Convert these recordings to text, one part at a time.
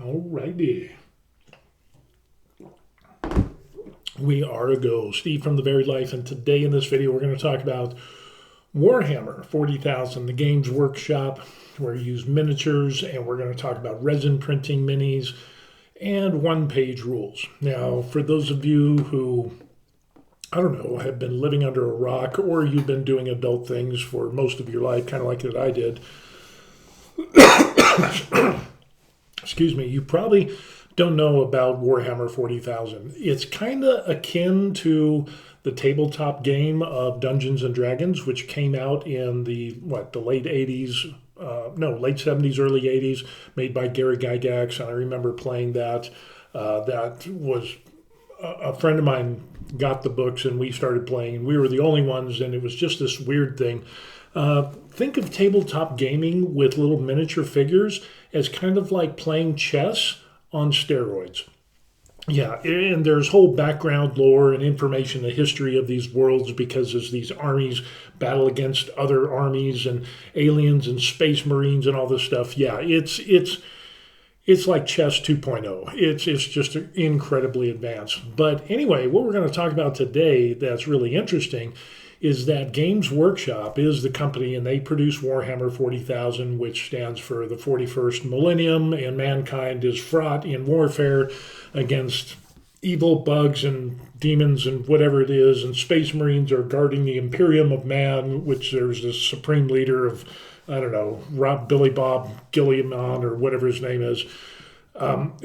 Alrighty. We are a go. Steve from The Varied Life, and today in this video we're going to talk about Warhammer 40,000, the Games Workshop, where you use miniatures, and we're going to talk about resin printing minis and one-page rules. Now, for those of you who, I don't know, have been living under a rock, or you've been doing adult things for most of your life, kind of like that I did, excuse me, you probably don't know about Warhammer 40,000. It's kind of akin to the tabletop game of Dungeons and Dragons, which came out in the late 80s, late 70s, early 80s, made by Gary Gygax, and I remember playing that. That was a friend of mine got the books, and we started playing, and we were the only ones, and it was just this weird thing. Think of tabletop gaming with little miniature figures as kind of like playing chess on steroids. Yeah, and there's whole background lore and information, the history of these worlds, because as these armies battle against other armies and aliens and space marines and all this stuff, yeah, it's like chess 2.0. It's just incredibly advanced. But anyway, what we're going to talk about today that's really interesting is that Games Workshop is the company, and they produce Warhammer 40,000, which stands for the 41st millennium, and mankind is fraught in warfare against evil bugs and demons and whatever it is, and space marines are guarding the Imperium of Man, which there's this supreme leader of, I don't know, Billy Bob Gilliamon or whatever his name is,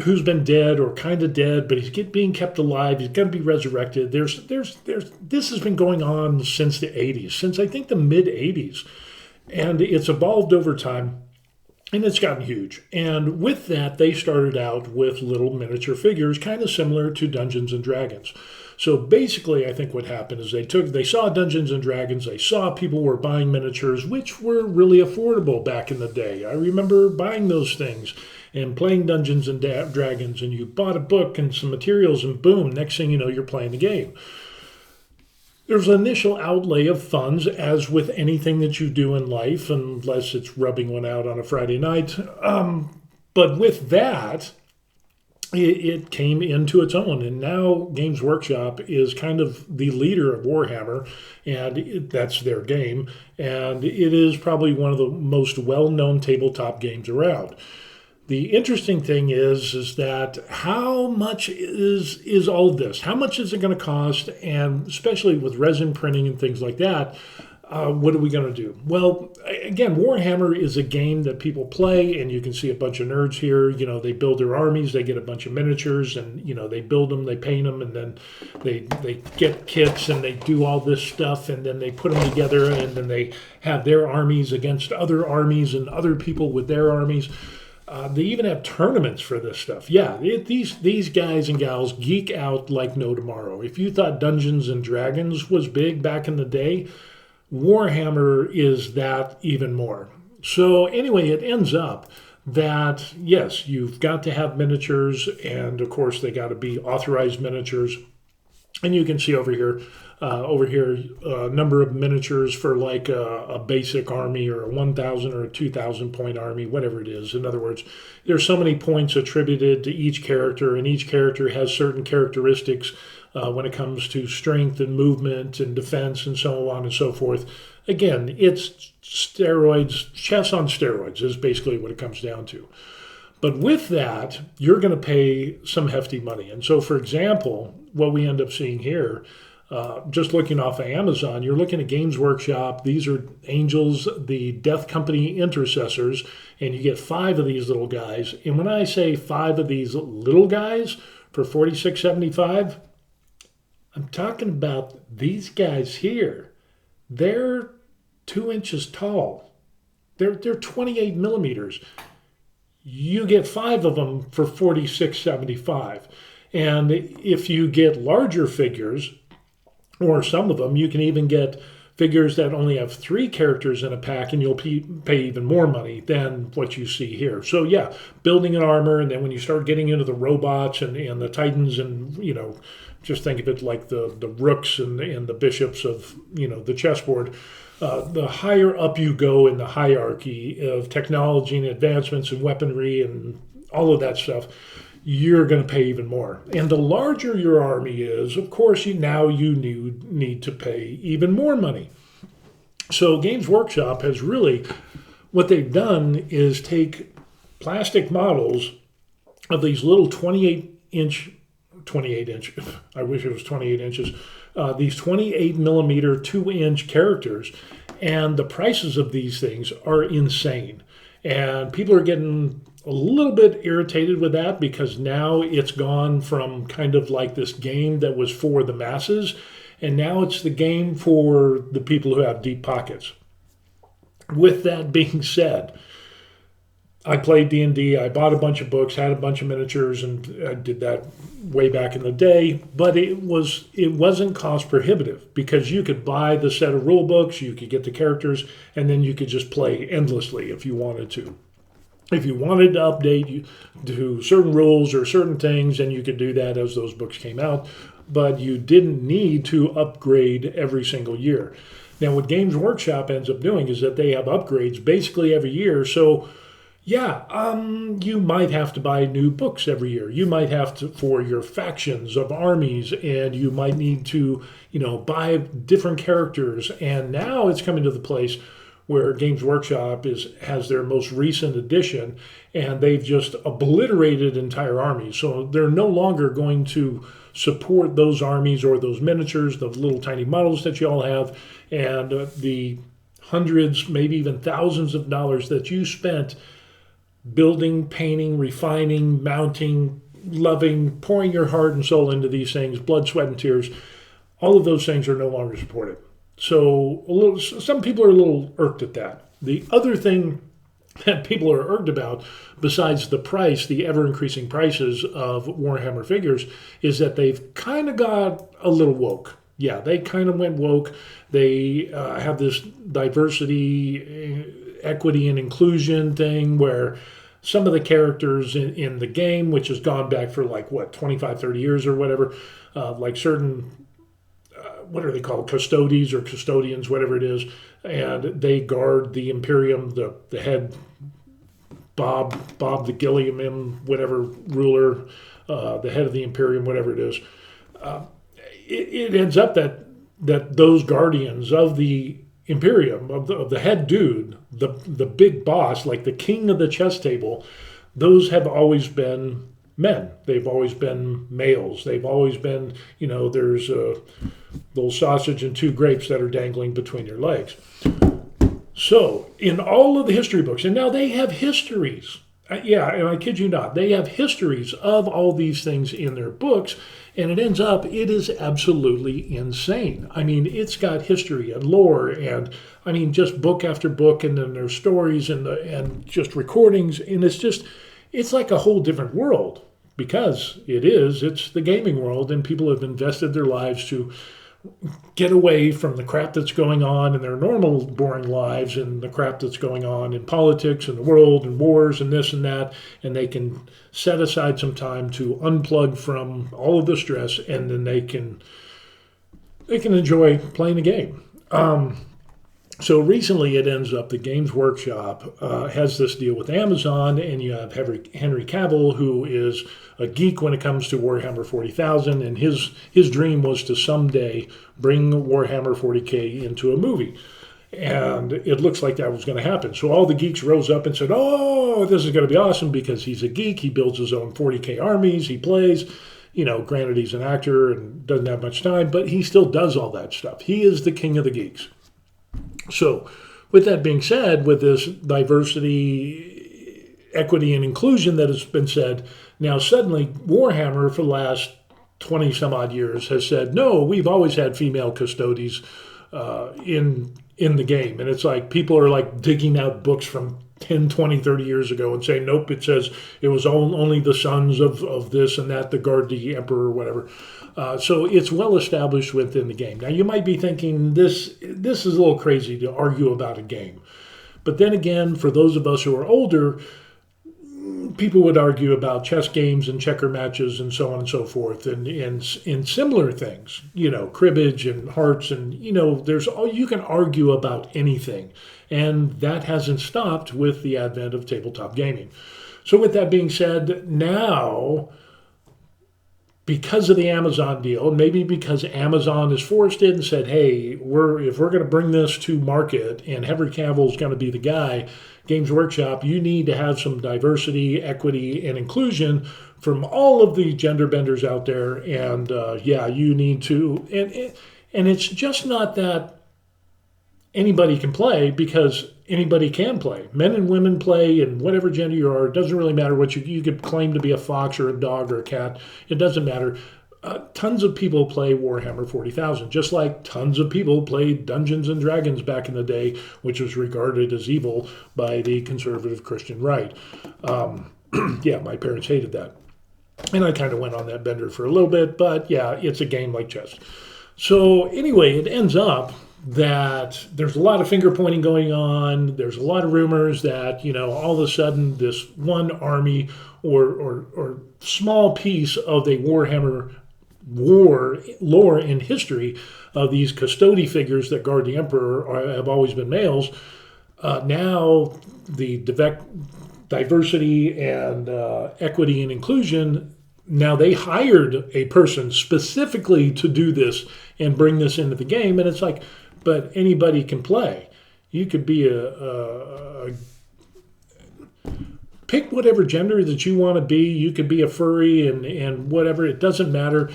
who's been dead or kind of dead, but he's being kept alive. He's going to be resurrected. This has been going on since the 80s, since I think the mid 80s, and it's evolved over time, and it's gotten huge. And with that, they started out with little miniature figures, kind of similar to Dungeons and Dragons. So basically, I think what happened is they saw Dungeons and Dragons, they saw people were buying miniatures, which were really affordable back in the day. I remember buying those things and playing Dungeons and Dragons, and you bought a book and some materials, and boom, next thing you know, you're playing the game. There's an initial outlay of funds, as with anything that you do in life, unless it's rubbing one out on a Friday night. But with that, it came into its own, and now Games Workshop is kind of the leader of Warhammer, and that's their game, and it is probably one of the most well-known tabletop games around. The interesting thing is that how much is all of this? How much is it going to cost? And especially with resin printing and things like that, what are we going to do? Well, again, Warhammer is a game that people play, and you can see a bunch of nerds here. You know, they build their armies, they get a bunch of miniatures, and you know, they build them, they paint them, and then they get kits, and they do all this stuff, and then they put them together, and then they have their armies against other armies and other people with their armies. They even have tournaments for this stuff. Yeah, these guys and gals geek out like no tomorrow. If you thought Dungeons and Dragons was big back in the day, Warhammer is that even more. So anyway, it ends up that, yes, you've got to have miniatures, and of course they got to be authorized miniatures. And you can see over here, a number of miniatures for like a basic army, or a 1,000 or a 2,000 point army, whatever it is. In other words, there's so many points attributed to each character, and each character has certain characteristics when it comes to strength and movement and defense and so on and so forth. Again, it's steroids, chess on steroids is basically what it comes down to. But with that, you're going to pay some hefty money. And so, for example, what we end up seeing here, just looking off of Amazon, you're looking at Games Workshop. These are Angels, the Death Company Intercessors, and you get 5 of these little guys. And when I say 5 of these little guys for $46.75, I'm talking about these guys here. They're 2 inches tall. They're 28 millimeters. You get 5 of them for $46.75. And if you get larger figures, or some of them, you can even get figures that only have 3 characters in a pack, and you'll pay even more money than what you see here. So yeah, building an armor, and then when you start getting into the robots and the titans, and you know, just think of it like the rooks and the bishops of, you know, the chessboard. The higher up you go in the hierarchy of technology and advancements in weaponry and all of that stuff, you're going to pay even more. And the larger your army is, of course, you need to pay even more money. So Games Workshop has really, what they've done is take plastic models of these little 28 inch, I wish it was 28 inches, these 28 millimeter 2-inch characters, and the prices of these things are insane. And people are getting a little bit irritated with that because now it's gone from kind of like this game that was for the masses, and now it's the game for the people who have deep pockets. With that being said, I played D&D, I bought a bunch of books, had a bunch of miniatures, and I did that way back in the day, but it wasn't cost prohibitive because you could buy the set of rule books, you could get the characters, and then you could just play endlessly if you wanted to. If you wanted to update you to certain rules or certain things, and you could do that as those books came out, but you didn't need to upgrade every single year. Now, what Games Workshop ends up doing is that they have upgrades basically every year. So, you might have to buy new books every year. You might have to for your factions of armies, and you might need to, buy different characters. And now it's coming to the place where Games Workshop has their most recent edition, and they've just obliterated entire armies. So they're no longer going to support those armies or those miniatures, those little tiny models that you all have, and the hundreds, maybe even thousands of dollars that you spent building, painting, refining, mounting, loving, pouring your heart and soul into these things, blood, sweat, and tears. All of those things are no longer supported. So some people are a little irked at that. The other thing that people are irked about, besides the price, the ever-increasing prices of Warhammer figures, is that they've kind of got a little woke. Yeah, they kind of went woke. They have this diversity, equity, and inclusion thing where some of the characters in the game, which has gone back for 25, 30 years or whatever, like certain what are they called, custodies or custodians, whatever it is, and they guard the Imperium, the head Bob the Gilliam, whatever ruler, the head of the Imperium, whatever it is. It ends up that those guardians of the Imperium, of the head dude, the big boss, like the king of the chess table, those have always been men. They've always been males. They've always been, there's a little sausage and 2 grapes that are dangling between your legs. So in all of the history books, and now they have histories. And I kid you not, they have histories of all these things in their books, and it is absolutely insane. I mean, it's got history and lore, and just book after book, and then there's stories and just recordings, and it's like a whole different world, because it's the gaming world, and people have invested their lives to get away from the crap that's going on in their normal boring lives and the crap that's going on in politics and the world and wars and this and that, and they can set aside some time to unplug from all of the stress, and then they can enjoy playing the game. So recently it ends up the Games Workshop has this deal with Amazon, and you have Henry Cavill, who is a geek when it comes to Warhammer 40,000, and his dream was to someday bring Warhammer 40K into a movie. And it looks like that was going to happen. So all the geeks rose up and said, oh, this is going to be awesome, because he's a geek. He builds his own 40K armies. He plays. Granted, he's an actor and doesn't have much time, but he still does all that stuff. He is the king of the geeks. So with that being said, with this diversity, equity, and inclusion that has been said, now suddenly Warhammer for the last 20 some odd years has said, no, we've always had female custodies in the game. And it's like people are like digging out books from 10, 20, 30 years ago and saying, nope, it says it was only the sons of this and that, the guard the emperor or whatever. So it's well established within the game. Now you might be thinking this is a little crazy to argue about a game. But then again, for those of us who are older, people would argue about chess games and checker matches and so on and so forth, and in similar things, cribbage and hearts, and you can argue about anything, and that hasn't stopped with the advent of tabletop gaming. So with that being said, now, because of the Amazon deal, maybe because Amazon is forced in and said, hey, if we're going to bring this to market and Henry Cavill is going to be the guy, Games Workshop, you need to have some diversity, equity, and inclusion from all of the gender benders out there. And you need to, and it's just not that anybody can play, because anybody can play. Men and women play, and whatever gender you are, it doesn't really matter what you could claim to be, a fox or a dog or a cat. It doesn't matter. Tons of people play Warhammer 40,000, just like tons of people played Dungeons and Dragons back in the day, which was regarded as evil by the conservative Christian right. My parents hated that. And I kind of went on that bender for a little bit, but yeah, it's a game like chess. So anyway, it ends up that there's a lot of finger pointing going on. There's a lot of rumors that, all of a sudden this one army or small piece of the Warhammer war lore and history of these custody figures that guard the Emperor have always been males. Now the diversity and equity and inclusion, now they hired a person specifically to do this and bring this into the game. And it's like, but anybody can play. You could be pick whatever gender that you want to be. You could be a furry and whatever. It doesn't matter,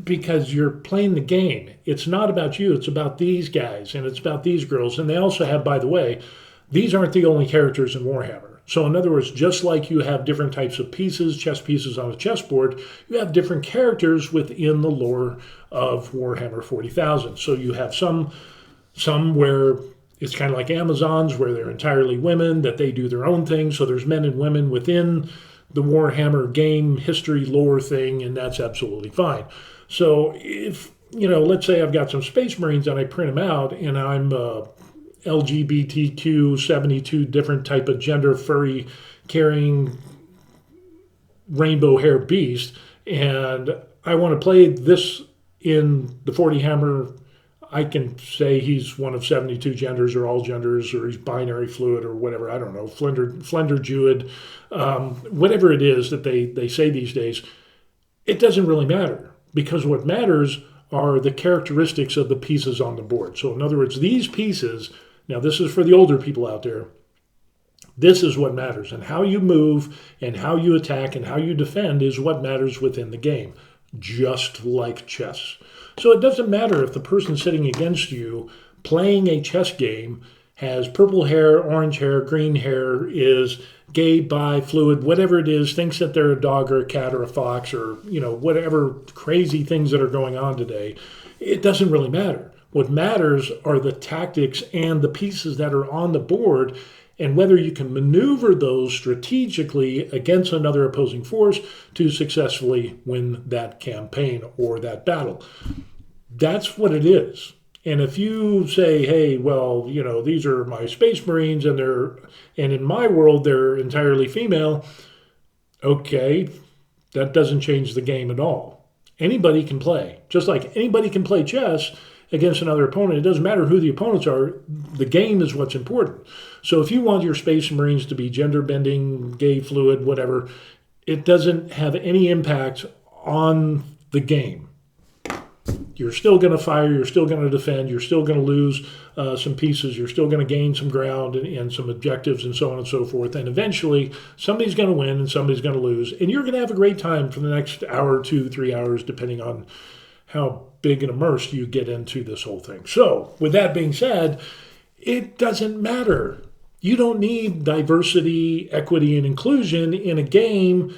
because you're playing the game. It's not about you. It's about these guys and it's about these girls. And they also have, by the way, these aren't the only characters in Warhammer. So in other words, just like you have different types of pieces, chess pieces on a chessboard, you have different characters within the lore of Warhammer 40,000. So you have some where it's kind of like Amazons, where they're entirely women, that they do their own thing. So there's men and women within the Warhammer game history lore thing, and that's absolutely fine. So if, let's say I've got some Space Marines and I print them out, and I'm LGBTQ 72 different type of gender furry carrying rainbow hair beast, and I want to play this in the 40 Hammer, I can say he's one of 72 genders or all genders, or he's binary fluid or whatever, I don't know, Flender Jewid, whatever it is that they say these days. It doesn't really matter, because what matters are the characteristics of the pieces on the board. So in other words, these pieces, now this is for the older people out there, this is what matters. And how you move and how you attack and how you defend is what matters within the game, just like chess. So it doesn't matter if the person sitting against you playing a chess game has purple hair, orange hair, green hair, is gay, bi, fluid, whatever it is, thinks that they're a dog or a cat or a fox or, whatever crazy things that are going on today. It doesn't really matter. What matters are the tactics and the pieces that are on the board, and whether you can maneuver those strategically against another opposing force to successfully win that campaign or that battle. That's what it is. And if you say, hey, well, these are my Space Marines and in my world they're entirely female, okay, that doesn't change the game at all. Anybody can play. Just like anybody can play chess against another opponent. It doesn't matter who the opponents are. The game is what's important. So if you want your Space Marines to be gender bending, gay, fluid, whatever, it doesn't have any impact on the game. You're still going to fire. You're still going to defend. You're still going to lose some pieces. You're still going to gain some ground and some objectives and so on and so forth. And eventually, somebody's going to win and somebody's going to lose. And you're going to have a great time for the next hour, 2, 3 hours, depending on how big and immersed you get into this whole thing. So, with that being said, it doesn't matter. You don't need diversity, equity, and inclusion in a game,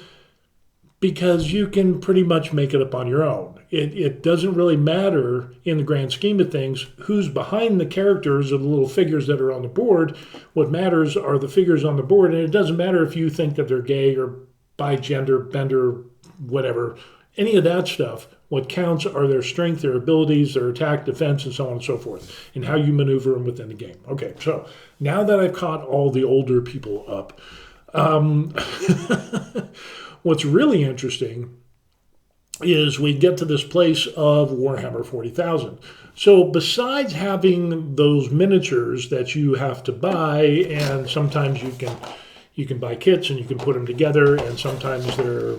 because you can pretty much make it up on your own. It doesn't really matter in the grand scheme of things who's behind the characters of the little figures that are on the board. What matters are the figures on the board, and it doesn't matter if you think that they're gay or bigender, bender, whatever, any of that stuff. What counts are their strength, their abilities, their attack, defense, and so on and so forth, and how you maneuver them within the game. Okay, so now that I've caught all the older people up, what's really interesting is we get to this place of Warhammer 40,000. So besides having those miniatures that you have to buy, and sometimes you can You can buy kits and you can put them together, and sometimes they're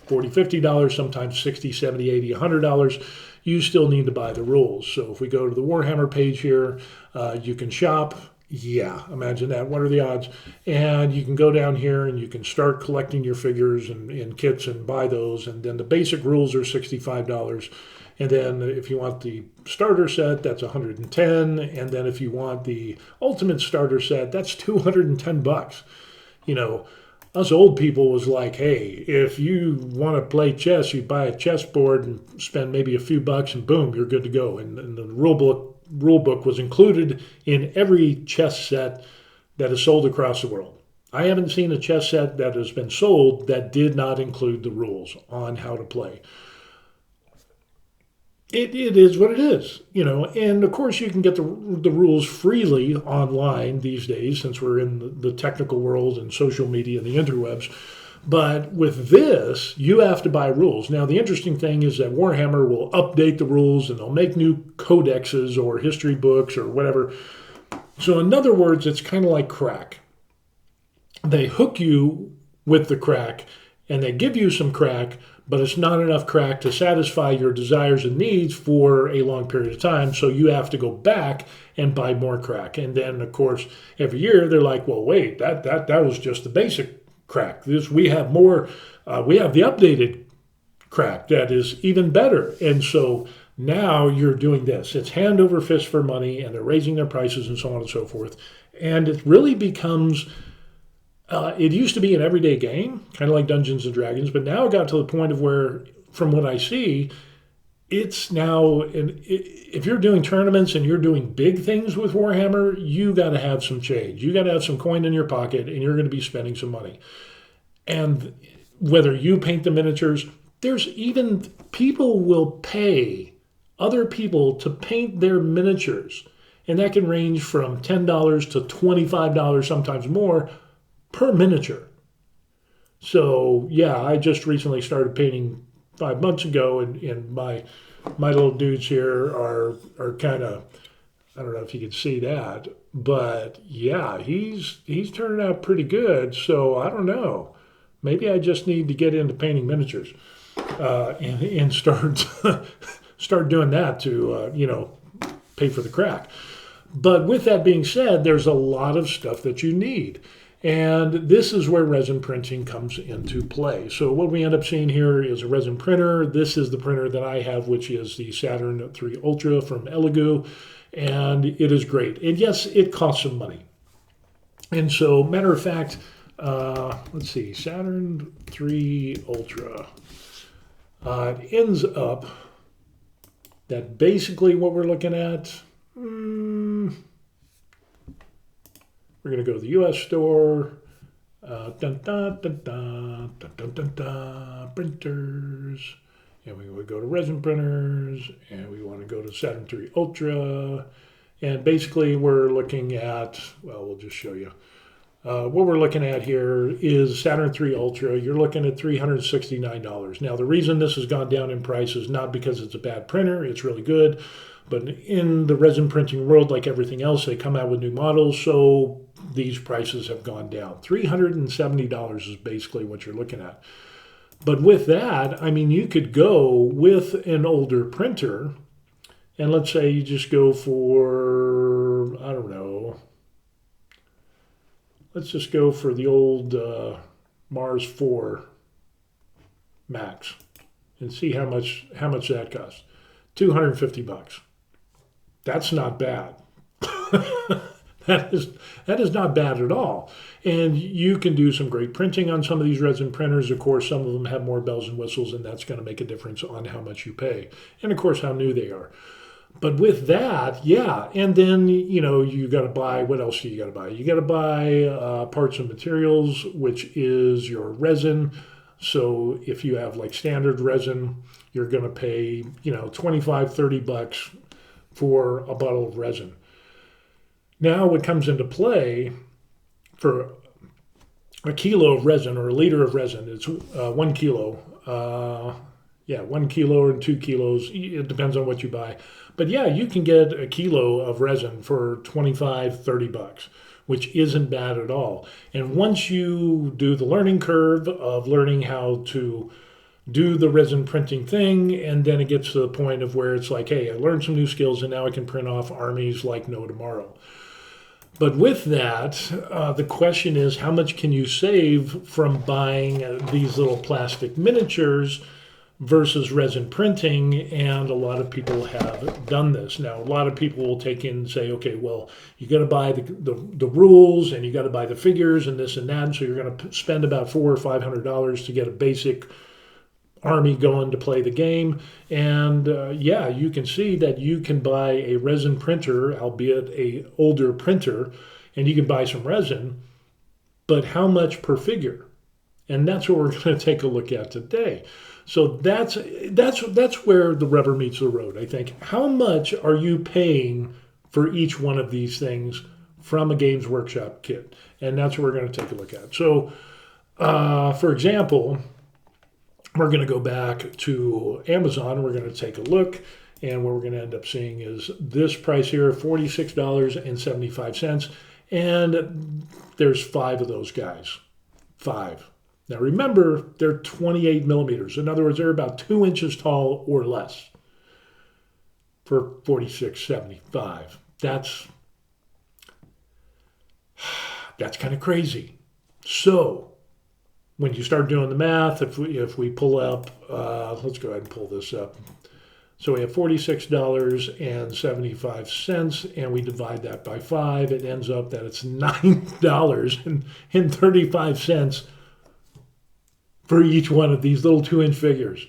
$40, $50, sometimes $60, $70, $80, $100. You still need to buy the rules. So if we go to the Warhammer page here, you can shop. Yeah, imagine that. What are the odds? And you can go down here and you can start collecting your figures and kits and buy those. And then the basic rules are $65. And then if you want the starter set, that's $110. And then if you want the ultimate starter set, that's $210. You know, us old people was like, hey, if you want to play chess, you buy a chessboard and spend maybe a few bucks and boom, you're good to go. And the rule book was included in every chess set that is sold across the world. I haven't seen a chess set that has been sold that did not include the rules on how to play. It is what it is, you know, and of course you can get the rules freely online these days since we're in the technical world and social media and the interwebs. But with this, you have to buy rules. Now, the interesting thing is that Warhammer will update the rules and they'll make new codexes or history books or whatever. So in other words, it's kind of like crack. They hook you with the crack and they give you some crack, but it's not enough crack to satisfy your desires and needs for a long period of time. So you have to go back and buy more crack. And then, of course, every year they're like, well, wait, that was just the basic crack. We have more, we have the updated crack that is even better. And so now you're doing this. It's hand over fist for money, and they're raising their prices and so on and so forth. And it really becomes... it used to be an everyday game, kind of like Dungeons and Dragons, but now it got to the point of where, from what I see, it's now, if you're doing tournaments and you're doing big things with Warhammer, you got to have some change. You got to have some coin in your pocket, and you're going to be spending some money. And whether you paint the miniatures, there's even people will pay other people to paint their miniatures, and that can range from $10 to $25, sometimes more, per miniature. So yeah, I just recently started painting 5 months ago, and my little dudes here are kind of, I don't know if you can see that, but yeah, he's turning out pretty good. So I don't know, maybe I just need to get into painting miniatures and start doing that to pay for the crack. But with that being said, there's a lot of stuff that you need. And this is where resin printing comes into play. So what we end up seeing here is a resin printer. This is the printer that I have, which is the Saturn III Ultra from Elegoo. And it is great. And yes, it costs some money. And so, matter of fact, let's see, Saturn III Ultra. It ends up that basically what we're looking at... We're going to go to the U.S. store, printers, and we would go to resin printers, and we want to go to Saturn III Ultra, and basically we're looking at, well, we'll just show you. What we're looking at here is Saturn III Ultra. You're looking at $369. Now, the reason this has gone down in price is not because it's a bad printer. It's really good. But in the resin printing world, like everything else, they come out with new models, so these prices have gone down. $370 is basically what you're looking at. But with that, I mean, you could go with an older printer, and let's say you just go for, I don't know, let's just go for the old Mars 4 Max and see how much that costs. $250. That's not bad. That is not bad at all. And you can do some great printing on some of these resin printers. Of course, some of them have more bells and whistles, and that's going to make a difference on how much you pay. And of course, how new they are. But with that, yeah. And then, you got to buy, what else do you got to buy? You got to buy parts and materials, which is your resin. So if you have like standard resin, you're going to pay, $25-$30 for a bottle of resin. Now what comes into play for a kilo of resin or a liter of resin, it's 1 kilo. 1 kilo and 2 kilos. It depends on what you buy. But yeah, you can get a kilo of resin for $25-$30, which isn't bad at all. And once you do the learning curve of learning how to do the resin printing thing, and then it gets to the point of where it's like, hey, I learned some new skills and now I can print off armies like no tomorrow. But with that, the question is, how much can you save from buying these little plastic miniatures versus resin printing? And a lot of people have done this. Now, a lot of people will take in and say, okay, well, you got to buy the rules and you got to buy the figures and this and that. And so you're going to spend about $400 or $500 to get a basic army going to play the game. And yeah, you can see that you can buy a resin printer, albeit a older printer, and you can buy some resin, but how much per figure? And that's what we're going to take a look at today. So that's where the rubber meets the road, I think. How much are you paying for each one of these things from a Games Workshop kit? And that's what we're going to take a look at. So, for example, we're going to go back to Amazon. We're going to take a look, and what we're going to end up seeing is this price here, $46.75. And there's 5 of those guys. 5. Now remember, they're 28 millimeters. In other words, they're about 2 inches tall or less for $46.75. That's kind of crazy. So when you start doing the math, if we pull up, let's go ahead and pull this up. So we have $46.75, and we divide that by 5. It ends up that it's $9.35 for each one of these little 2-inch figures.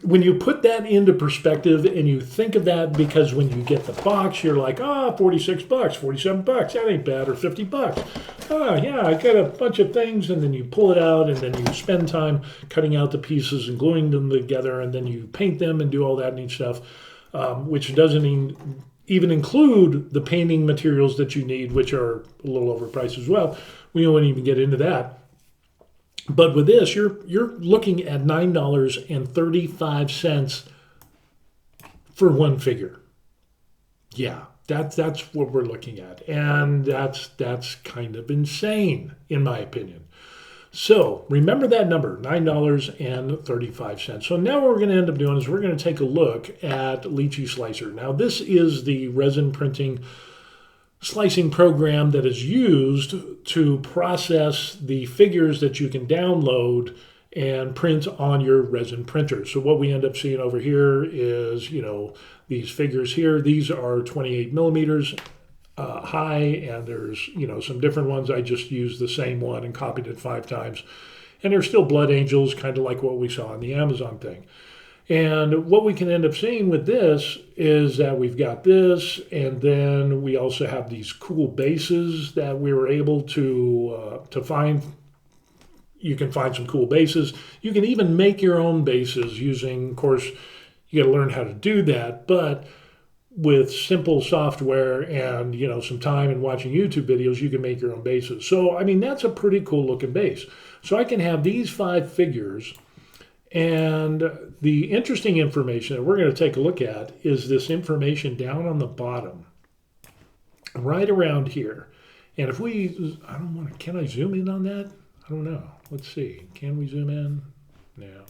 When you put that into perspective and you think of that, because when you get the box, you're like, $46, $47, that ain't bad, or $50. Yeah, I got a bunch of things, and then you pull it out, and then you spend time cutting out the pieces and gluing them together, and then you paint them and do all that neat stuff, which doesn't even include the painting materials that you need, which are a little overpriced as well. We won't even get into that. But with this, you're looking at $9.35 for one figure. Yeah, that's what we're looking at, and that's kind of insane in my opinion. So remember that number, $9.35. So now what we're going to end up doing is we're going to take a look at Lychee Slicer. Now this is the resin printing slicing program that is used to process the figures that you can download and print on your resin printer. So what we end up seeing over here is, these figures here. These are 28 millimeters high, and there's, some different ones. I just used the same one and copied it 5 times. And they're still blood angels, kind of like what we saw on the Amazon thing. And what we can end up seeing with this is that we've got this, and then we also have these cool bases that we were able to find. You can find some cool bases. You can even make your own bases using, of course, you got to learn how to do that, but with simple software and, some time and watching YouTube videos, you can make your own bases. So, that's a pretty cool looking base. So I can have these 5 figures. And the interesting information that we're going to take a look at is this information down on the bottom, right around here. And if can I zoom in on that? I don't know. Let's see. Can we zoom in? No,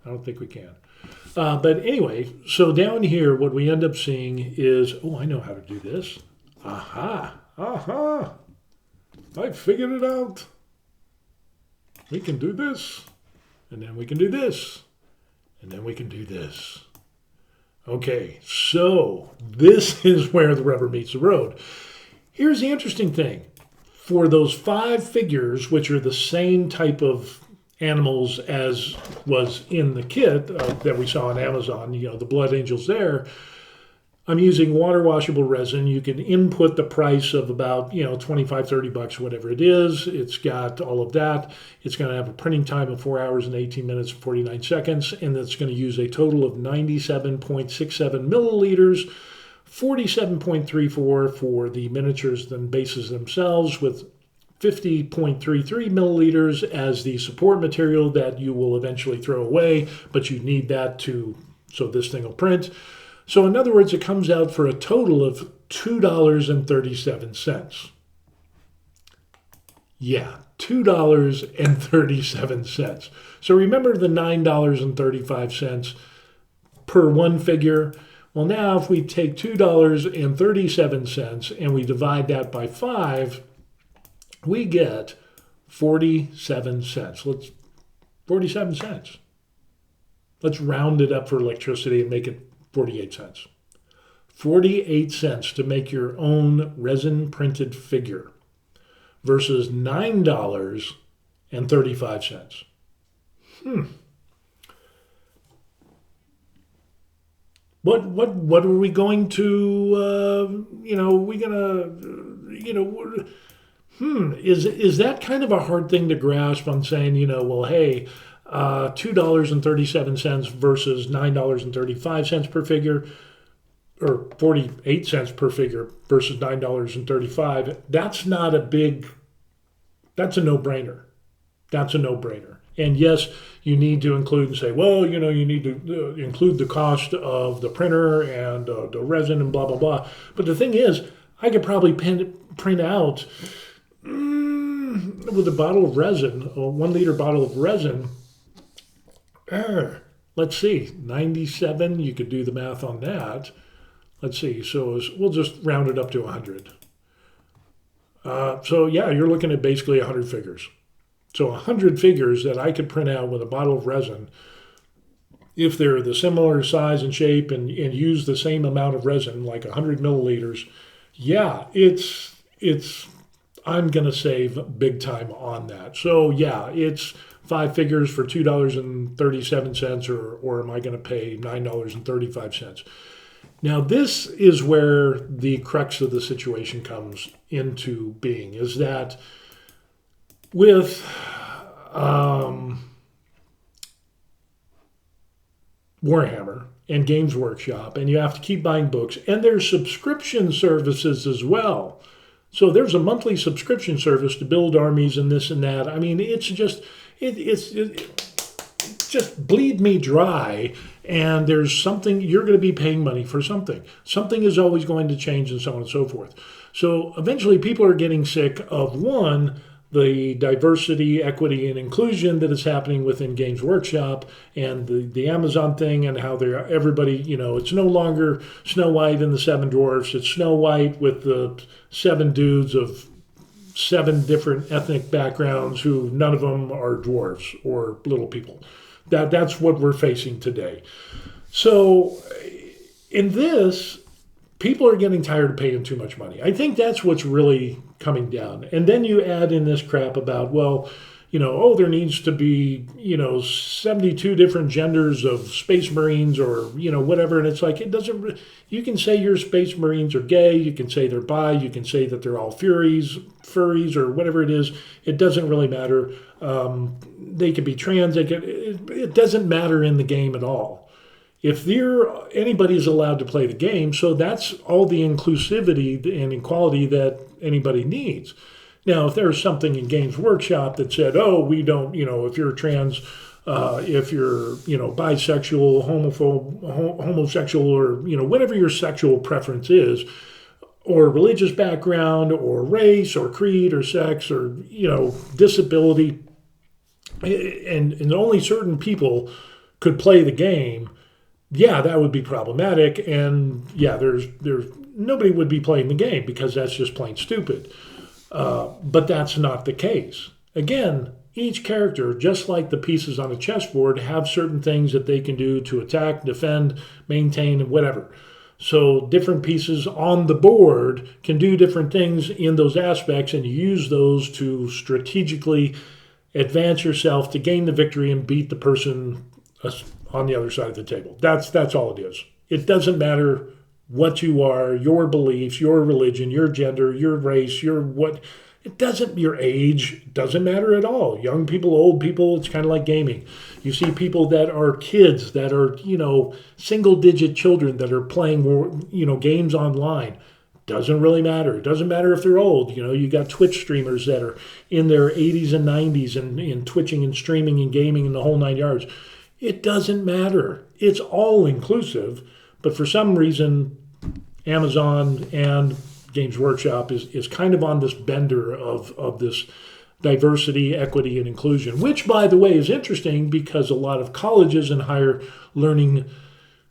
I don't think we can. But anyway, so down here, what we end up seeing is, I know how to do this. Aha. I figured it out. We can do this. And then we can do this. And then we can do this. Okay, so this is where the rubber meets the road. Here's the interesting thing. For those 5 figures, which are the same type of animals as was in the kit that we saw on Amazon, the blood angels there, I'm using water washable resin. You can input the price of about, $25, $30, whatever it is. It's got all of that. It's going to have a printing time of 4 hours and 18 minutes and 49 seconds. And it's going to use a total of 97.67 milliliters, 47.34 for the miniatures and bases themselves, with 50.33 milliliters as the support material that you will eventually throw away, but you need that so this thing will print. So in other words, it comes out for a total of $2.37. Yeah, $2.37. So remember the $9.35 per one figure? Well, now if we take $2.37 and we divide that by 5, we get 47 cents. 47 cents. Let's round it up for electricity and make it 48 cents. 48 cents to make your own resin printed figure versus $9.35. What are we going to is that kind of a hard thing to grasp on saying, well, hey, $2.37 versus $9.35 per figure, or 48 cents per figure versus $9.35. That's a no-brainer. That's a no-brainer. And yes, you need to include and say, well, you need to include the cost of the printer and the resin and blah, blah, blah. But the thing is, I could probably print out with a bottle of resin, a 1 liter bottle of resin, let's see, 97, you could do the math on that. Let's see, so we'll just round it up to 100. So yeah, you're looking at basically 100 figures. So 100 figures that I could print out with a bottle of resin, if they're the similar size and shape and use the same amount of resin, like 100 milliliters, yeah, I'm going to save big time on that. So yeah, it's 5 figures for $2.37, or am I going to pay $9.35? Now, this is where the crux of the situation comes into being, is that with Warhammer and Games Workshop, and you have to keep buying books, and there's subscription services as well. So there's a monthly subscription service to build armies and this and that. I mean, it's just just bleed me dry. And there's something, you're going to be paying money for something. Something is always going to change, and so on and so forth. So eventually people are getting sick of, one, the diversity, equity, and inclusion that is happening within Games Workshop, and the Amazon thing, and how everybody, it's no longer Snow White and the 7 dwarfs. It's Snow White with the 7 dudes of 7 different ethnic backgrounds who none of them are dwarfs or little people. That's what we're facing today. So in this, people are getting tired of paying too much money. I think that's what's really coming down. And then you add in this crap about, well, there needs to be, 72 different genders of space marines, or, whatever. And it's like, you can say your space marines are gay, you can say they're bi, you can say that they're all furries, or whatever it is. It doesn't really matter. They could be trans. It doesn't matter in the game at all. If anybody's allowed to play the game, so that's all the inclusivity and equality that anybody needs. Now, if there's something in Games Workshop that said, oh, we don't, if you're trans, if you're, bisexual, homosexual, or, whatever your sexual preference is, or religious background, or race, or creed, or sex, or, disability, and only certain people could play the game, yeah, that would be problematic. And yeah, there's nobody would be playing the game, because that's just plain stupid. But that's not the case. Again, each character, just like the pieces on a chessboard, have certain things that they can do to attack, defend, maintain, whatever. So different pieces on the board can do different things in those aspects, and you use those to strategically advance yourself to gain the victory and beat the person on the other side of the table. That's all it is. It doesn't matter what you are, your beliefs, your religion, your gender, your race, your age doesn't matter at all. Young people, old people, it's kind of like gaming. You see people that are kids, that are, single digit children that are playing, games online. Doesn't really matter. It doesn't matter if they're old. You got Twitch streamers that are in their 80s and 90s and twitching and streaming and gaming and the whole 9 yards. It doesn't matter. It's all inclusive. But for some reason, Amazon and Games Workshop is kind of on this bender of this diversity, equity, and inclusion, which, by the way, is interesting because a lot of colleges and higher learning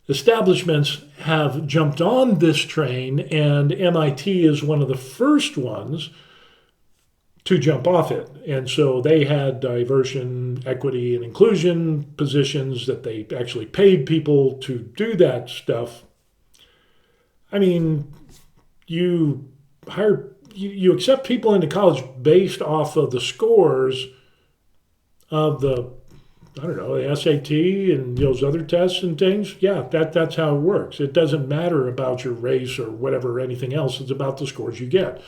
establishments have jumped on this train, and MIT is one of the first ones to jump off it. And so they had diversity, equity, and inclusion positions that they actually paid people to do that stuff. I mean, you accept people into college based off of the scores of the SAT and those other tests and things. Yeah, that's how it works. It doesn't matter about your race or whatever or anything else. It's about the scores you get.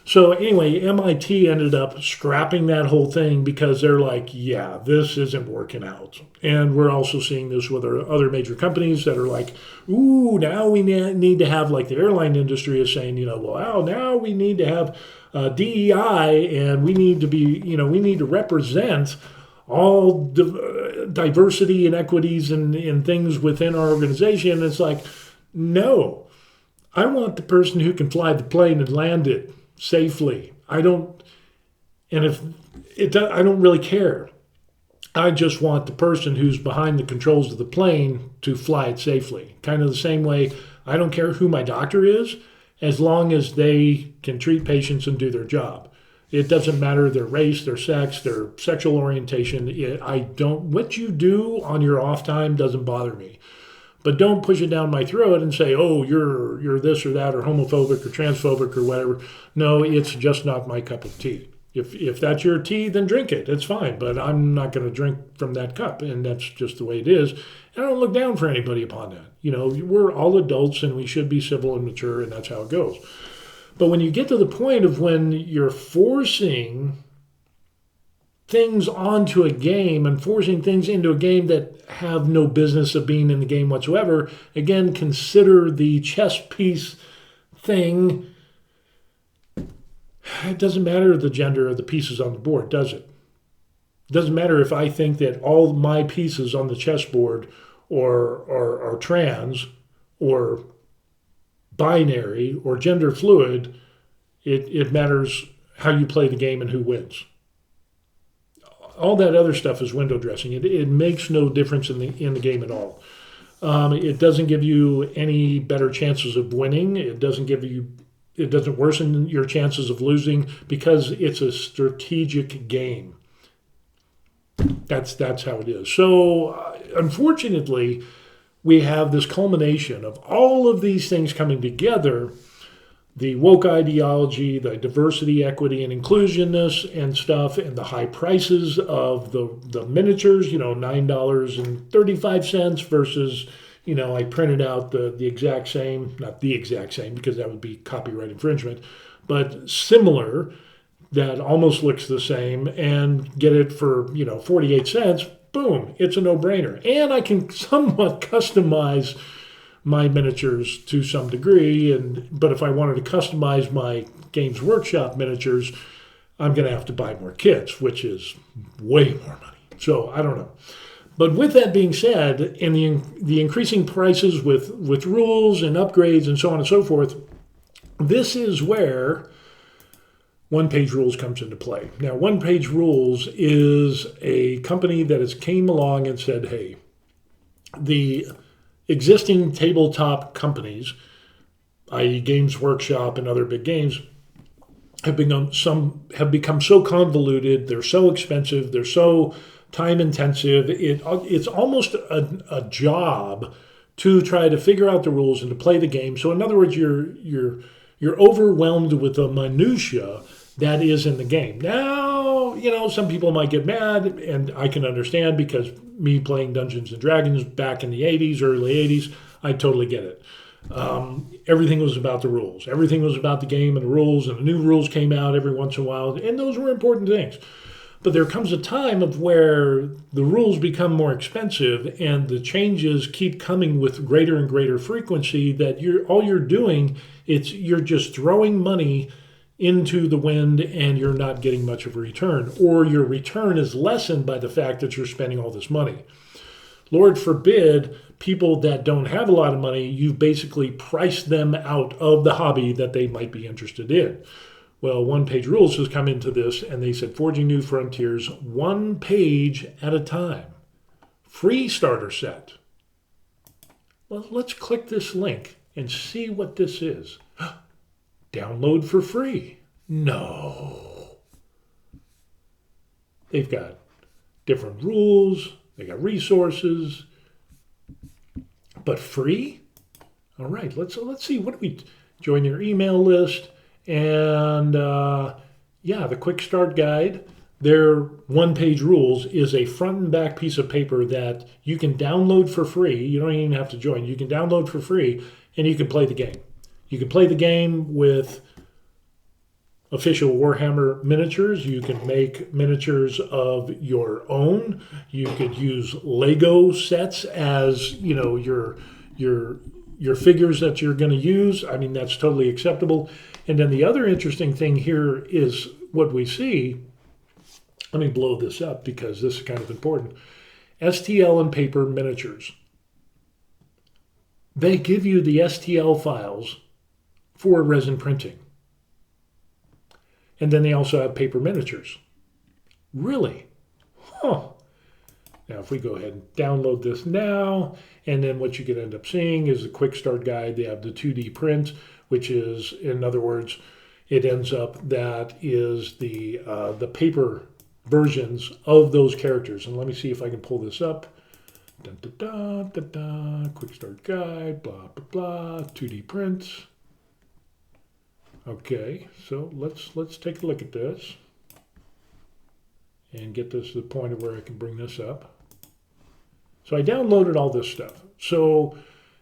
So anyway, MIT ended up scrapping that whole thing because they're like, yeah, this isn't working out. And we're also seeing this with other major companies that are like, ooh, now we need to have, like the airline industry is saying, well, now we need to have DEI, and we need to be, we need to represent all diversity and equities and things within our organization. It's like, no, I want the person who can fly the plane and land it safely. I don't really care. I just want the person who's behind the controls of the plane to fly it safely. Kind of the same way, I don't care who my doctor is, as long as they can treat patients and do their job. It doesn't matter their race, their sex, their sexual orientation. What you do on your off time doesn't bother me. But don't push it down my throat and say, oh, you're this or that, or homophobic or transphobic or whatever. No, it's just not my cup of tea. If that's your tea, then drink it. It's fine. But I'm not going to drink from that cup. And that's just the way it is. And I don't look down for anybody upon that. We're all adults and we should be civil and mature, and that's how it goes. But when you get to the point of when you're forcing things onto a game and forcing things into a game that have no business of being in the game whatsoever, again, consider the chess piece thing. It doesn't matter the gender of the pieces on the board, does it? It doesn't matter if I think that all my pieces on the chessboard are trans or binary or gender fluid. It matters how you play the game and who wins. All that other stuff is window dressing. It makes no difference in the game at all. It doesn't give you any better chances of winning. It doesn't worsen your chances of losing because it's a strategic game. That's how it is. So unfortunately, we have this culmination of all of these things coming together. The woke ideology, the diversity, equity, and inclusionness and stuff, and the high prices of the miniatures, $9.35 versus, I printed out the exact same, not the exact same because that would be copyright infringement, but similar that almost looks the same and get it for, 48 cents. Boom, it's a no-brainer. And I can somewhat customize my miniatures to some degree, but if I wanted to customize my Games Workshop miniatures, I'm going to have to buy more kits, which is way more money. So I don't know. But with that being said, in the increasing prices with rules and upgrades and so on and so forth, this is where One-Page Rules comes into play. Now, One-Page Rules is a company that has came along and said, hey, the existing tabletop companies, i.e. Games Workshop and other big games, have become so convoluted, they're so expensive, they're so time intensive, it's almost a job to try to figure out the rules and to play the game. So in other words, you're overwhelmed with the minutia that is in the game. Now, some people might get mad, and I can understand because me playing Dungeons and Dragons back in the 80s, early 80s, I totally get it. Everything was about the rules. Everything was about the game and the rules, and the new rules came out every once in a while, and those were important things. But there comes a time of where the rules become more expensive and the changes keep coming with greater and greater frequency that you're doing, you're just throwing money into the wind and you're not getting much of a return, or your return is lessened by the fact that you're spending all this money. Lord forbid, people that don't have a lot of money, you've basically priced them out of the hobby that they might be interested in. Well, One Page Rules has come into this, and they said Forging New Frontiers, 1 page at a time. Free starter set. Well, let's click this link and see what this is. Download for free. No. They've got different rules. They got resources. But free? All right, let's see. What do we join your email list? And yeah, the quick start guide. Their 1 page rules is a front and back piece of paper that you can download for free. You don't even have to join. You can download for free and you can play the game. You can play the game with official Warhammer miniatures. You can make miniatures of your own. You could use Lego sets as, you know, your figures that you're going to use. I mean, that's totally acceptable. And then the other interesting thing here is what we see. Let me blow this up because this is kind of important. STL and paper miniatures. They give you the STL files for resin printing. And then they also have paper miniatures. Really? Huh. Now, if we go ahead and download this now, and then what you can end up seeing is a quick start guide. They have the 2D print, which is, in other words, it ends up that is the paper versions of those characters. And let me see if I can pull this up. Dun, dun, dun, dun, dun. Quick start guide, blah, blah, blah, 2D prints. Okay, so let's take a look at this and get this to the point of where I can bring this up. So I downloaded all this stuff. So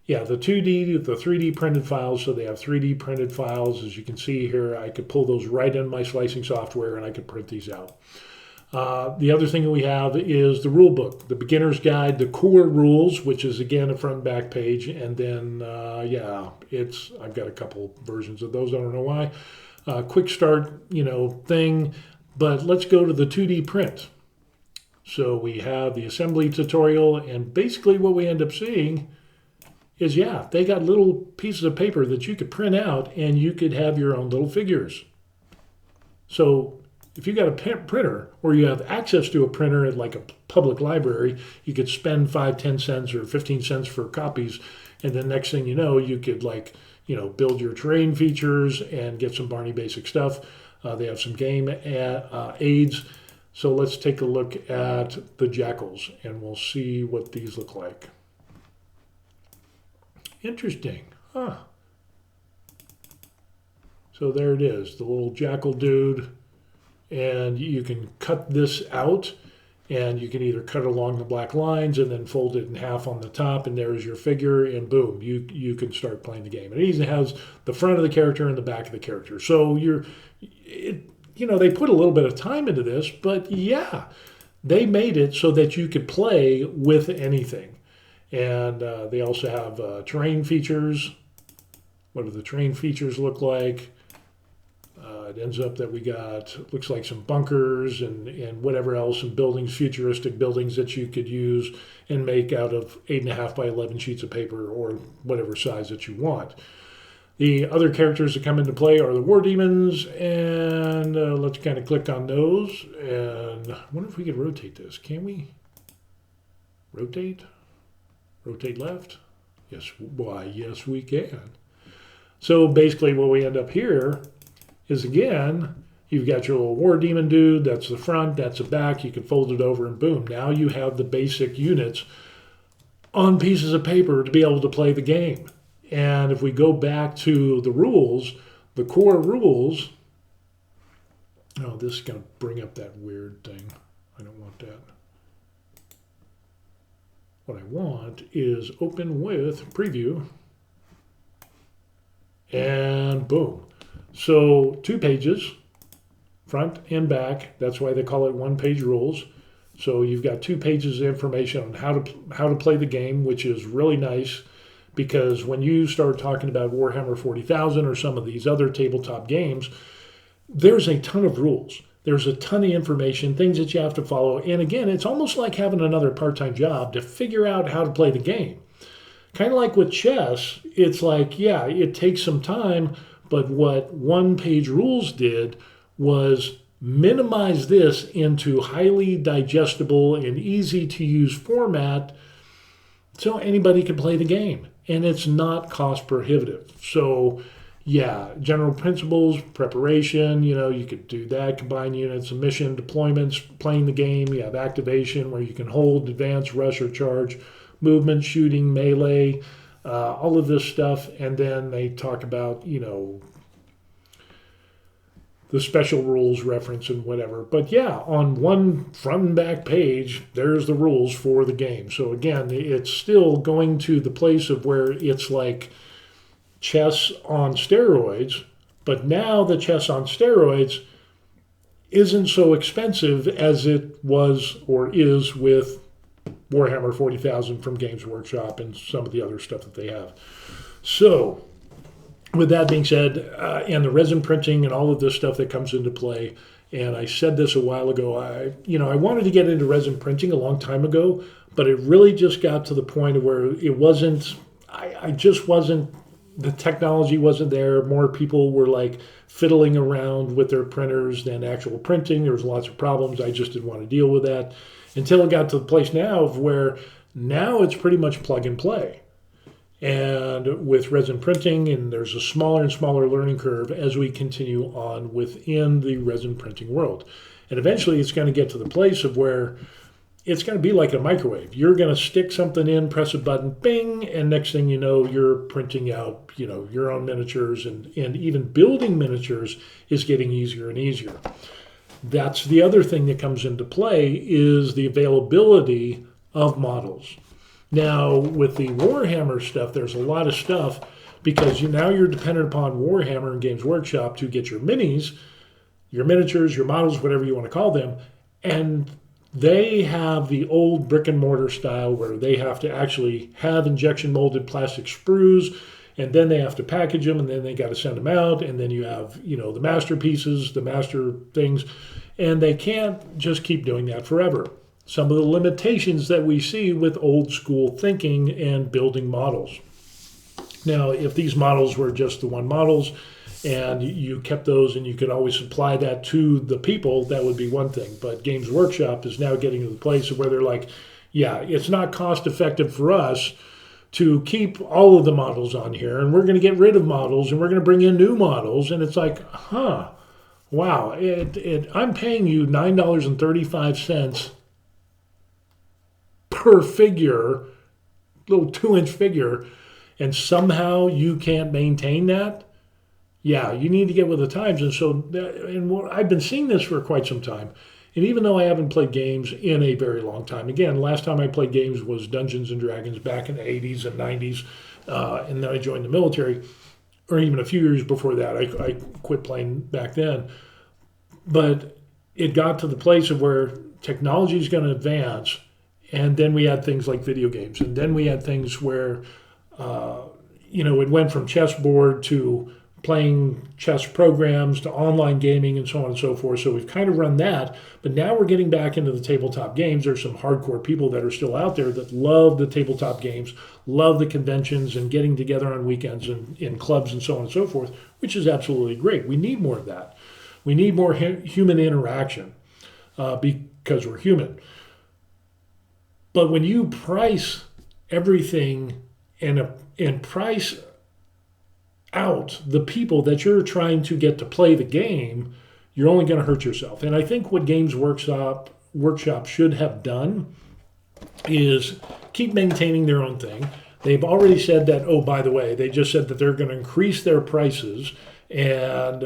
yeah, the 2D, the 3D printed files, so they have 3D printed files. As you can see here, I could pull those right in my slicing software and I could print these out. The other thing that we have is the rule book, the beginner's guide, the core rules, which is again a front and back page. And then, yeah, I've got a couple versions of those. I don't know why. Quick start, thing. But let's go to the 2D print. So we have the assembly tutorial, and basically what we end up seeing is, yeah, they got little pieces of paper that you could print out and you could have your own little figures. So if you got a printer or you have access to a printer at like a public library, you could spend 5, 10 cents or 15 cents for copies. And then next thing you know, you could build your terrain features and get some Barney basic stuff. They have some game aids. So let's take a look at the jackals and we'll see what these look like. Interesting, huh? So there it is, the little jackal dude. And you can cut this out and you can either cut along the black lines and then fold it in half on the top, and there's your figure, and boom, you can start playing the game. And it even has the front of the character and the back of the character. So they put a little bit of time into this, but yeah, they made it so that you could play with anything. And they also have terrain features. What do the terrain features look like? It ends up that we got, looks like some bunkers and whatever else, and buildings, futuristic buildings that you could use and make out of 8.5 by 11 sheets of paper or whatever size that you want. The other characters that come into play are the war demons, and let's kind of click on those. And I wonder if we could rotate this. Can we? Rotate? Rotate left? Yes, why, yes we can. So basically what we end up here is, again, you've got your little war demon dude, that's the front, that's the back, you can fold it over and boom. Now you have the basic units on pieces of paper to be able to play the game. And if we go back to the rules, the core rules, oh, this is going to bring up that weird thing. I don't want that. What I want is open with preview, and boom. So 2 pages, front and back. That's why they call it 1 page rules. So you've got 2 pages of information on how to play the game, which is really nice, because when you start talking about Warhammer 40,000 or some of these other tabletop games, there's a ton of rules. There's a ton of information, things that you have to follow. And again, it's almost like having another part-time job to figure out how to play the game. Kind of like with chess, it's like, yeah, it takes some time, but what one-page rules did was minimize this into highly digestible and easy to use format so anybody can play the game. And it's not cost prohibitive. So yeah, general principles, preparation, you could do that, combine units, mission, deployments, playing the game. You have activation where you can hold, advance, rush, or charge, movement, shooting, melee, all of this stuff. And then they talk about, the special rules reference and whatever. But yeah, on one front and back page, there's the rules for the game. So again, it's still going to the place of where it's like chess on steroids, but now the chess on steroids isn't so expensive as it was or is with Warhammer 40,000 from Games Workshop and some of the other stuff that they have. So with that being said, and the resin printing and all of this stuff that comes into play, and I said this a while ago, I wanted to get into resin printing a long time ago, but it really just got to the point of where it wasn't, I just wasn't, the technology wasn't there. More people were like fiddling around with their printers than actual printing. There was lots of problems. I just didn't want to deal with that until it got to the place now of where now it's pretty much plug and play. And with resin printing, and there's a smaller and smaller learning curve as we continue on within the resin printing world. And eventually it's going to get to the place of where it's going to be like a microwave. You're going to stick something in, press a button, bing, and next thing you know, you're printing out, your own miniatures, and even building miniatures is getting easier and easier. That's the other thing that comes into play is the availability of models. Now, with the Warhammer stuff, there's a lot of stuff because now you're dependent upon Warhammer and Games Workshop to get your minis, your miniatures, your models, whatever you want to call them, and they have the old brick and mortar style where they have to actually have injection molded plastic sprues, and then they have to package them, and then they got to send them out, and then you have, the masterpieces, the master things, and they can't just keep doing that forever. Some of the limitations that we see with old school thinking and building models. Now, if these models were just the one models and you kept those and you could always supply that to the people, that would be one thing. But Games Workshop is now getting to the place where they're like, yeah, it's not cost effective for us to keep all of the models on here, and we're going to get rid of models and we're going to bring in new models. And it's like, wow, I'm paying you $9.35 per figure, little 2-inch figure, and somehow you can't maintain that. Yeah, you need to get with the times. And so, I've been seeing this for quite some time. And even though I haven't played games in a very long time, again, last time I played games was Dungeons and Dragons back in the 80s and 90s, and then I joined the military, or even a few years before that. I quit playing back then. But it got to the place of where technology is going to advance, and then we had things like video games, and then we had things where, it went from chessboard to playing chess programs to online gaming and so on and so forth. So we've kind of run that, but now we're getting back into the tabletop games. There's some hardcore people that are still out there that love the tabletop games, love the conventions and getting together on weekends and in clubs and so on and so forth, which is absolutely great. We need more of that. We need more human interaction because we're human. But when you price everything and price out the people that you're trying to get to play the game, you're only going to hurt yourself. And I think what Games Workshop should have done is keep maintaining their own thing. They've already said that, oh, by the way, they just said that they're going to increase their prices, and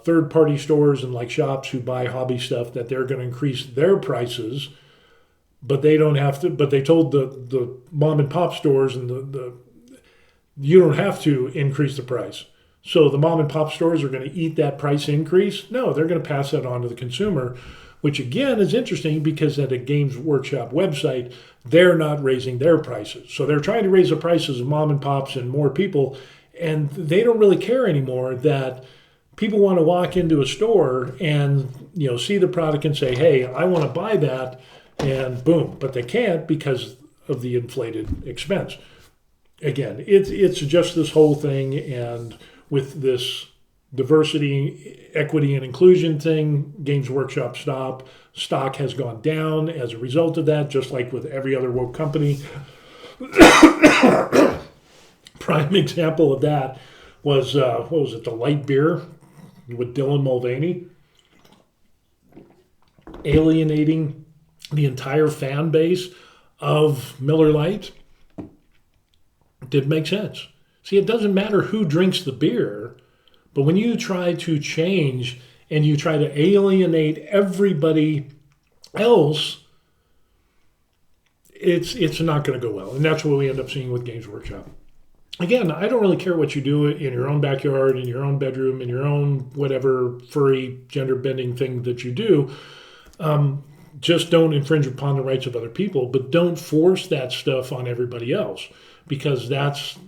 third-party stores and like shops who buy hobby stuff, that they're going to increase their prices, but they don't have to. But they told the mom and pop stores and you don't have to increase the price. So the mom and pop stores are going to eat that price increase? No, they're going to pass that on to the consumer, which again is interesting because at a Games Workshop website, they're not raising their prices. So they're trying to raise the prices of mom and pops and more people, and they don't really care anymore that people want to walk into a store and see the product and say, hey, I want to buy that, and boom, but they can't because of the inflated expense. Again, it's just this whole thing, and with this diversity, equity, and inclusion thing, Games Workshop stock has gone down as a result of that, just like with every other woke company. Prime example of that was, what was it, the light beer with Dylan Mulvaney alienating the entire fan base of Miller Lite. Didn't make sense. See, it doesn't matter who drinks the beer, but when you try to change and you try to alienate everybody else, it's not going to go well. And that's what we end up seeing with Games Workshop. Again, I don't really care what you do in your own backyard, in your own bedroom, in your own whatever furry gender bending thing that you do. Just don't infringe upon the rights of other people, but don't force that stuff on everybody else, because that's,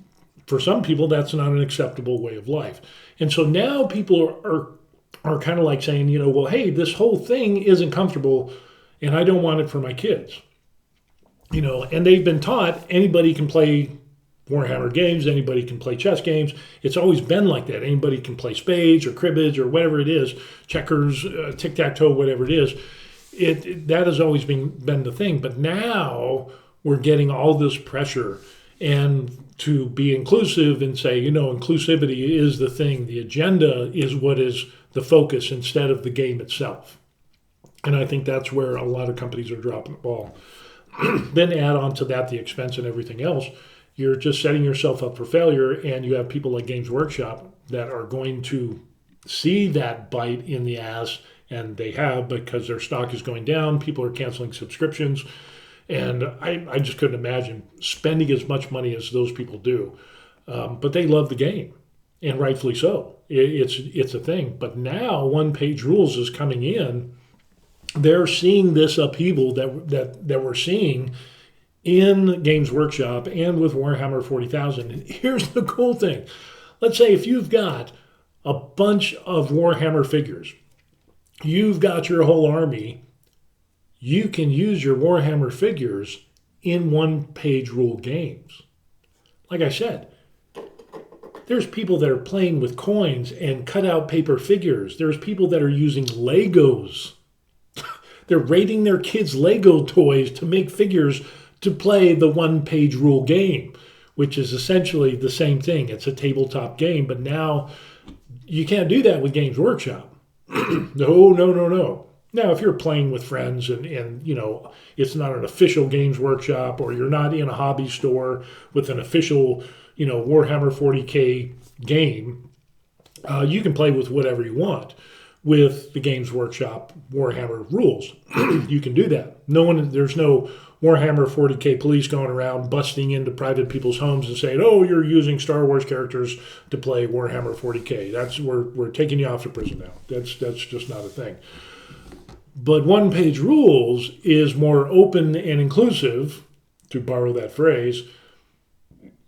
for some people, that's not an acceptable way of life. And so now people are kind of like saying, well, hey, this whole thing isn't comfortable and I don't want it for my kids. And they've been taught anybody can play Warhammer games, anybody can play chess games. It's always been like that. Anybody can play spades or cribbage or whatever it is, checkers, tic-tac-toe, whatever it is. That has always been the thing. But now we're getting all this pressure, and to be inclusive and say, inclusivity is the thing. The agenda is what is the focus instead of the game itself. And I think that's where a lot of companies are dropping the ball. Then add on to that the expense and everything else. You're just setting yourself up for failure, and you have people like Games Workshop that are going to see that bite in the ass, and they have, because their stock is going down. People are canceling subscriptions, and I just couldn't imagine spending as much money as those people do. But they love the game, and rightfully so. It's a thing. But now one-page rules is coming in. They're seeing this upheaval that we're seeing in Games Workshop and with Warhammer 40,000. And here's the cool thing. Let's say if you've got a bunch of Warhammer figures, you've got your whole army, you can use your Warhammer figures in one-page rule games. Like I said, there's people that are playing with coins and cut-out paper figures. There's people that are using Legos. They're raiding their kids' Lego toys to make figures to play the one-page rule game, which is essentially the same thing. It's a tabletop game, but now you can't do that with Games Workshop. No. Now, if you're playing with friends and it's not an official Games Workshop, or you're not in a hobby store with an official, Warhammer 40K game, you can play with whatever you want. With the Games Workshop Warhammer rules, you can do that. There's no Warhammer 40K police going around busting into private people's homes and saying, "Oh, you're using Star Wars characters to play Warhammer 40K." We're taking you off to prison now. That's just not a thing. But one-page rules is more open and inclusive, to borrow that phrase.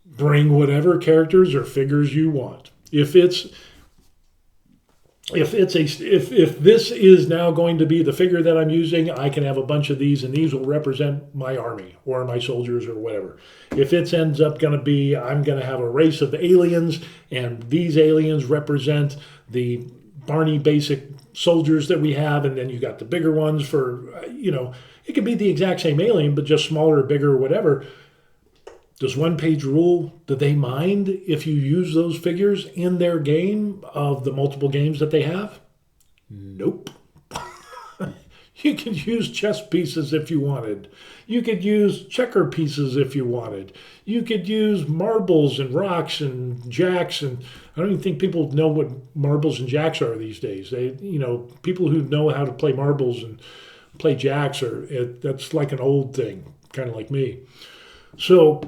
Bring whatever characters or figures you want. If this is now going to be the figure that I'm using, I can have a bunch of these, and these will represent my army or my soldiers or whatever. If it ends up going to be, I'm going to have a race of aliens, and these aliens represent the Barney basic soldiers that we have, and then you got the bigger ones for, it could be the exact same alien, but just smaller or bigger or whatever. Does one-page rule, do they mind if you use those figures in their game of the multiple games that they have? Nope. You could use chess pieces if you wanted. You could use checker pieces if you wanted. You could use marbles and rocks and jacks, and I don't even think people know what marbles and jacks are these days. People who know how to play marbles and play jacks that's like an old thing, kind of like me. So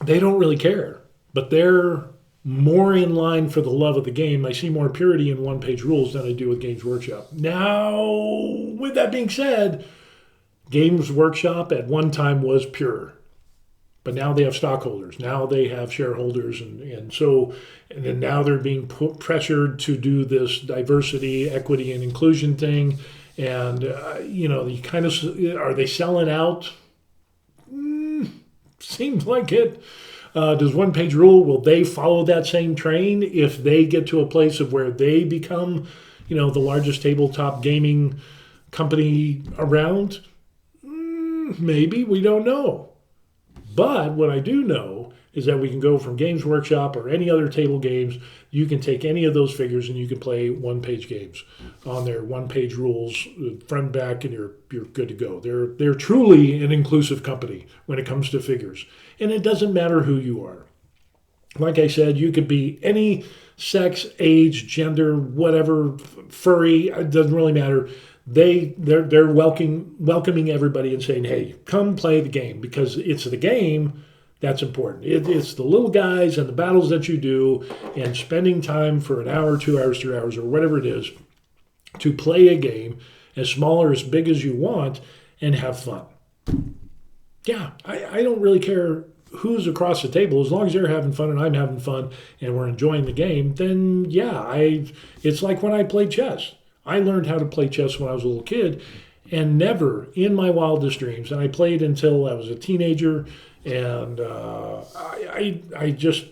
they don't really care, but they're more in line for the love of the game. I see more purity in one-page rules than I do with Games Workshop. Now, with that being said, Games Workshop at one time was pure, But now they have stockholders. Now they have shareholders, and then now they're being pressured to do this diversity, equity, and inclusion thing. And you kind of, are they selling out? Seems like it. Does One Page Rule, will they follow that same train if they get to a place of where they become, the largest tabletop gaming company around? Maybe, we don't know. But what I do know is that we can go from Games Workshop or any other table games. You can take any of those figures and you can play one-page games on their one-page rules, front and back, and you're good to go. They're truly an inclusive company when it comes to figures, and it doesn't matter who you are. Like I said, you could be any sex, age, gender, whatever, furry. It doesn't really matter. They're welcoming everybody and saying, "Hey, come play the game," because it's the game that's important. It's the little guys and the battles that you do, and spending time for an hour, 2 hours, 3 hours, or whatever it is, to play a game as small or as big as you want and have fun. Yeah, I don't really care who's across the table, as long as they're having fun and I'm having fun and we're enjoying the game. Then yeah, it's like when I played chess. I learned how to play chess when I was a little kid, and never in my wildest dreams, and I played until I was a teenager, and I just,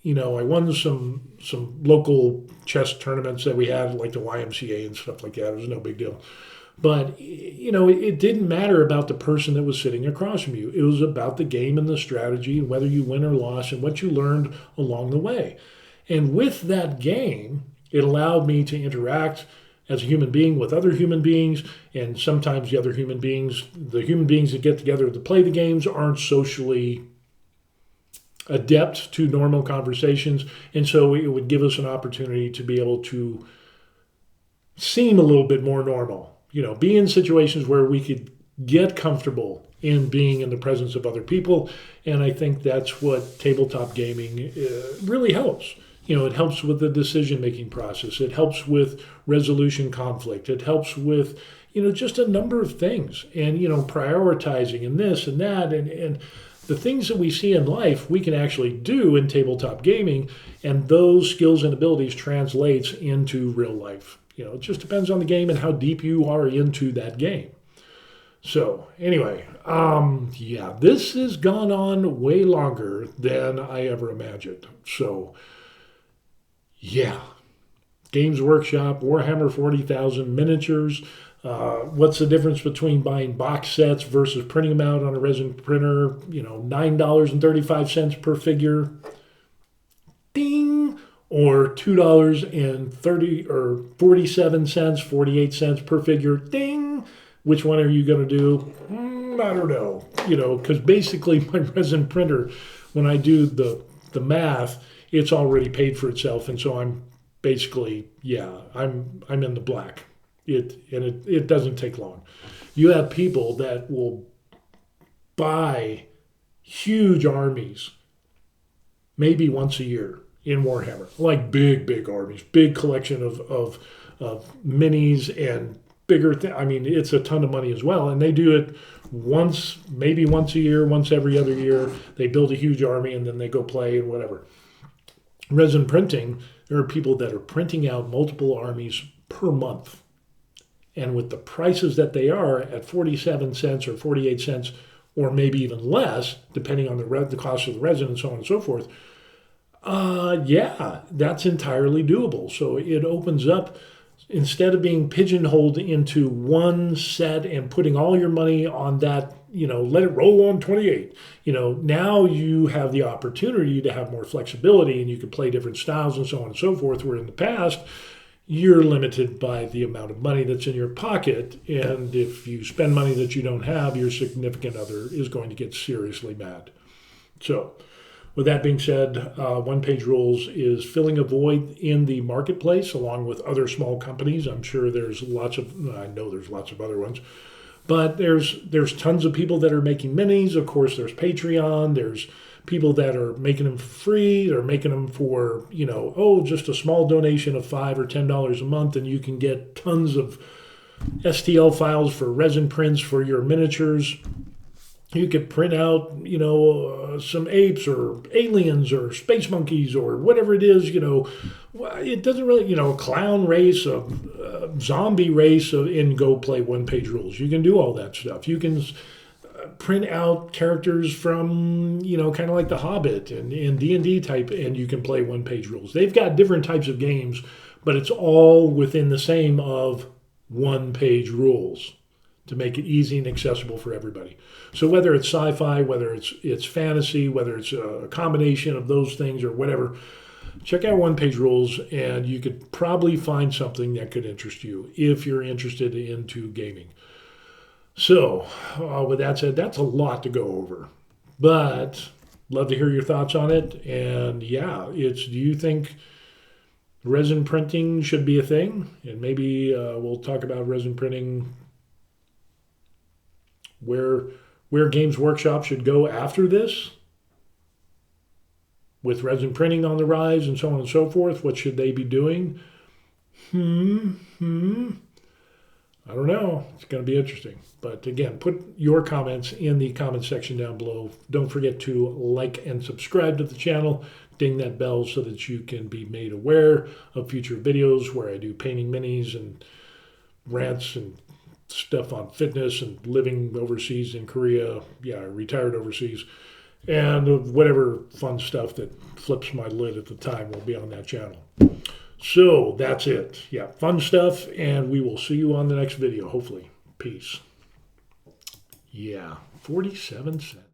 I won some local chess tournaments that we had, like the YMCA and stuff like that. It was no big deal. But, it didn't matter about the person that was sitting across from you. It was about the game and the strategy and whether you win or lost and what you learned along the way. And with that game, it allowed me to interact as a human being with other human beings, and sometimes the human beings that get together to play the games aren't socially adept to normal conversations, and so it would give us an opportunity to be able to seem a little bit more normal, be in situations where we could get comfortable in being in the presence of other people, and I think that's what tabletop gaming really helps. It helps with the decision-making process. It helps with resolution conflict. It helps with, just a number of things. And, prioritizing and this and that. And the things that we see in life, we can actually do in tabletop gaming. And those skills and abilities translates into real life. It just depends on the game and how deep you are into that game. So anyway, this has gone on way longer than I ever imagined. So yeah, Games Workshop, Warhammer 40,000 miniatures. What's the difference between buying box sets versus printing them out on a resin printer? $9.35 per figure. Ding! Or $2.30 or 47 cents, 48 cents per figure. Ding! Which one are you going to do? I don't know. Because basically my resin printer, when I do the math, it's already paid for itself, and so I'm basically, I'm in the black. It doesn't take long. You have people that will buy huge armies maybe once a year in Warhammer, like big armies, big collection of minis and bigger it's a ton of money as well, and they do it maybe once a year, once every other year. They build a huge army and then they go play and whatever. Resin printing, there are people that are printing out multiple armies per month. And with the prices that they are at 47 cents or 48 cents, or maybe even less, depending on the cost of the resin and so on and so forth, that's entirely doable. So it opens up, instead of being pigeonholed into one set and putting all your money on that, let it roll on 28. Now you have the opportunity to have more flexibility, and you can play different styles and so on and so forth, where in the past, you're limited by the amount of money that's in your pocket. And if you spend money that you don't have, your significant other is going to get seriously mad. So with that being said, One Page Rules is filling a void in the marketplace along with other small companies. I know there's lots of other ones. But there's tons of people that are making minis. Of course, there's Patreon. There's people that are making them for free. They're making them for, just a small donation of $5 or $10 a month, and you can get tons of STL files for resin prints for your miniatures. You could print out, some apes or aliens or space monkeys or whatever it is, it doesn't really, a clown race, a zombie race in Go Play one-page rules. You can do all that stuff. You can print out characters from, kind of like The Hobbit and D&D type, and you can play one-page rules. They've got different types of games, but it's all within the same of one-page rules to make it easy and accessible for everybody. So whether it's sci-fi, whether it's fantasy, whether it's a combination of those things or whatever, check out One Page Rules, and you could probably find something that could interest you if you're interested into gaming. So with that said, that's a lot to go over, but love to hear your thoughts on it. And yeah, do you think resin printing should be a thing? And maybe we'll talk about resin printing, where Games Workshop should go after this, with resin printing on the rise and so on and so forth. What should they be doing? I don't know. It's going to be interesting. But again, put your comments in the comment section down below. Don't forget to like and subscribe to the channel. Ding that bell so that you can be made aware of future videos where I do painting minis and rants and stuff on fitness and living overseas in Korea. Yeah, I retired overseas. And whatever fun stuff that flips my lid at the time will be on that channel. So that's it. Yeah, fun stuff, and we will see you on the next video, hopefully. Peace. Yeah, 47 cents.